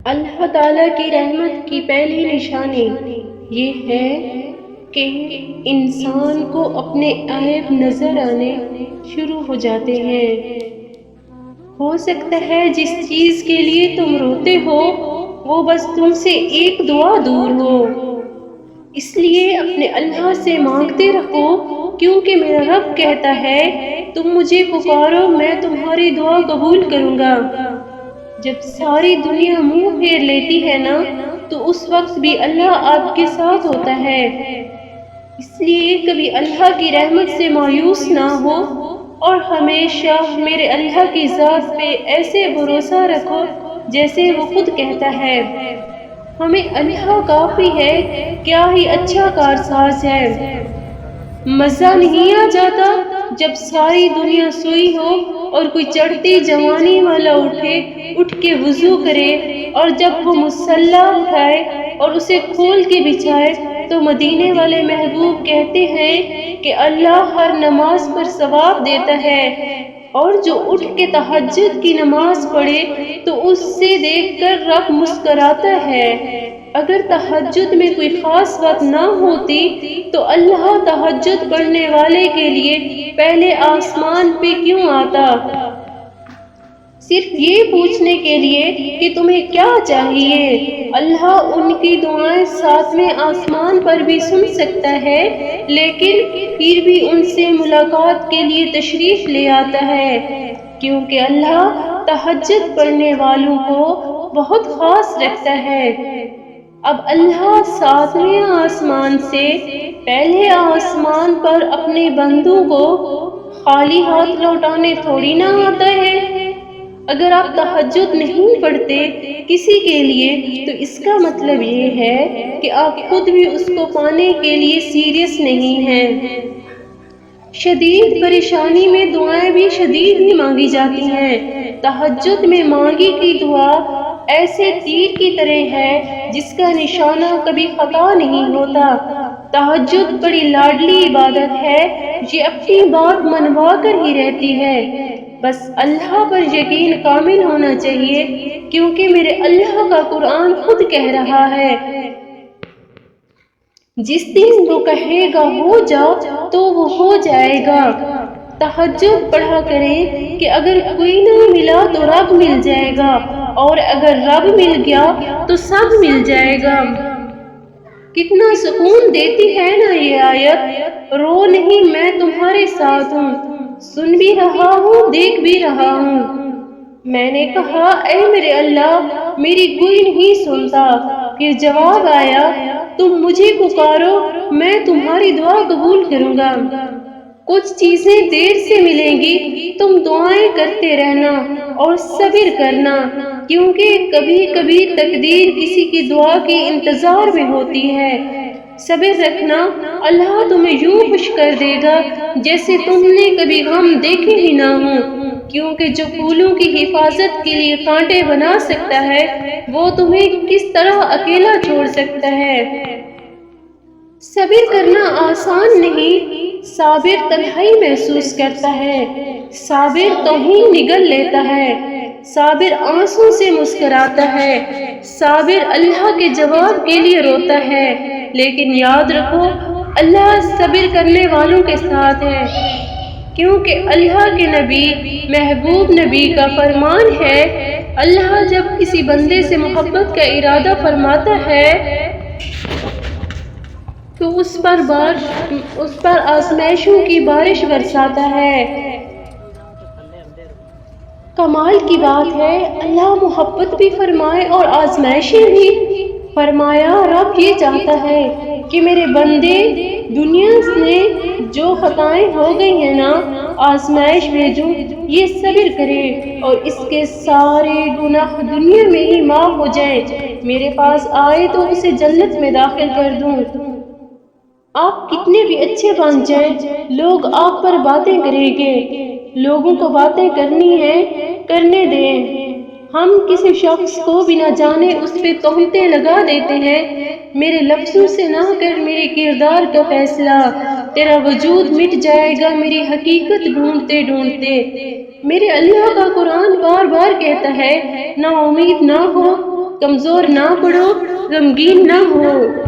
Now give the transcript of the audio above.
اللہ تعالیٰ کی رحمت کی پہلی نشانی یہ ہے کہ انسان کو اپنے عیب نظر آنے شروع ہو جاتے ہیں۔ ہو سکتا ہے جس چیز کے لیے تم روتے ہو وہ بس تم سے ایک دعا دور ہو، اس لیے اپنے اللہ سے مانگتے رہو، کیونکہ میرا رب کہتا ہے تم مجھے پکارو میں تمہاری دعا قبول کروں گا۔ جب ساری دنیا منہ پھیر لیتی ہے نا تو اس وقت بھی اللہ آپ کے ساتھ ہوتا ہے۔ اس لیے کبھی اللہ کی رحمت سے مایوس نہ ہو اور ہمیشہ میرے اللہ کی ذات پہ ایسے بھروسہ رکھو جیسے وہ خود کہتا ہے، ہمیں اللہ کافی ہے، کیا ہی اچھا کارساز ہے۔ مزہ نہیں آ جاتا جب ساری دنیا سوئی ہو اور کوئی چڑھتی جوانی والا اٹھ کے وضو کرے، اور جب وہ مصلی اٹھائے اور اسے کھول کے بچھائے تو مدینے والے محبوب کہتے ہیں کہ اللہ ہر نماز پر ثواب دیتا ہے، اور جو اٹھ کے تہجد کی نماز پڑھے تو اس سے دیکھ کر رب مسکراتا ہے۔ اگر تہجد میں کوئی خاص بات نہ ہوتی تو اللہ تہجد پڑھنے والے کے لیے پہلے آسمان پہ کیوں آتا، صرف یہ پوچھنے کے لیے کہ تمہیں کیا چاہیے۔ اللہ ان کی دعائیں ساتویں آسمان پر بھی سن سکتا ہے، لیکن پھر بھی ان سے ملاقات کے لیے تشریف لے آتا ہے، کیونکہ اللہ تہجد پڑھنے والوں کو بہت خاص رکھتا ہے۔ اب اللہ ساتویں آسمان سے پہلے آسمان پر اپنے بندوں کو خالی ہاتھ لوٹانے تھوڑی نہ آتا ہے۔ اگر آپ تہجد نہیں پڑھتے کسی کے لیے تو اس کا مطلب یہ ہے کہ آپ خود بھی اس کو پانے کے لیے سیریس نہیں ہیں۔ شدید پریشانی میں دعائیں بھی شدید ہی مانگی جاتی ہیں۔ تہجد میں مانگی کی دعا ایسے تیر کی طرح ہے جس کا نشانہ کبھی خطا نہیں ہوتا۔ تہجد بڑی لاڈلی عبادت ہے، یہ اپنی بات منوا کر ہی رہتی ہے۔ بس اللہ پر یقین کامل ہونا چاہیے، کیونکہ میرے اللہ کا قرآن خود کہہ رہا ہے، جس دن وہ کہے گا ہو جا تو وہ ہو جائے گا۔ تہجد پڑھا کریں کہ اگر کوئی نہیں ملا تو رب مل جائے گا، اور اگر رب مل گیا تو سب مل جائے گا۔ کتنا سکون دیتی ہے نا یہ آیت، رو نہیں میں تمہارے ساتھ ہوں، سن بھی رہا ہوں دیکھ بھی رہا ہوں۔ میں نے کہا اے میرے اللہ میری کوئی نہیں سنتا، پھر جواب آیا تم مجھے پکارو میں تمہاری دعا قبول کروں گا۔ کچھ چیزیں دیر سے ملیں گی، تم دعائیں کرتے رہنا اور صبر کرنا، کیونکہ کبھی کبھی تقدیر کسی کی دعا کے انتظار میں ہوتی ہے۔ صبر رکھنا، اللہ تمہیں یوں خوش کر دے گا جیسے تم نے کبھی غم دیکھے ہی نہ ہوں، کیونکہ جو پھولوں کی حفاظت کے لیے کانٹے بنا سکتا ہے وہ تمہیں کس طرح اکیلا چھوڑ سکتا ہے۔ صبر کرنا آسان نہیں، صابر تنہائی محسوس کرتا ہے، صابر توہین نگل لیتا ہے، صابر آنسوں سے مسکراتا ہے، صابر اللہ کے جواب کے لیے روتا ہے، لیکن یاد رکھو اللہ صبر کرنے والوں کے ساتھ ہے، کیونکہ اللہ کے نبی محبوب نبی کا فرمان ہے، اللہ جب کسی بندے سے محبت کا ارادہ فرماتا ہے تو اس پر آزمائشوں کی بارش برساتا ہے۔ کمال کی بات ہے اللہ محبت بھی فرمائے اور آزمائشیں بھی۔ فرمایا رب یہ چاہتا ہے کہ میرے بندے دنیا سے جو خطائیں ہو گئی ہیں نا آزمائش بھیجوں، یہ صبر کرے اور اس کے سارے گناہ دنیا میں ہی معاف ہو جائیں، میرے پاس آئے تو اسے جنت میں داخل کر دوں۔ آپ کتنے بھی اچھے بن جائیں لوگ آپ پر باتیں کریں گے، لوگوں کو باتیں کرنی ہے کرنے دیں۔ ہم کسی شخص کو بنا جانے اس پہ تہمتیں لگا دیتے ہیں، میرے لفظوں سے نہ کر میرے کردار کا فیصلہ، تیرا وجود مٹ جائے گا میری حقیقت ڈھونڈتے ڈھونڈتے۔ میرے اللہ کا قرآن بار بار کہتا ہے نا امید نہ ہو، کمزور نہ پڑو، غمگین نہ ہو۔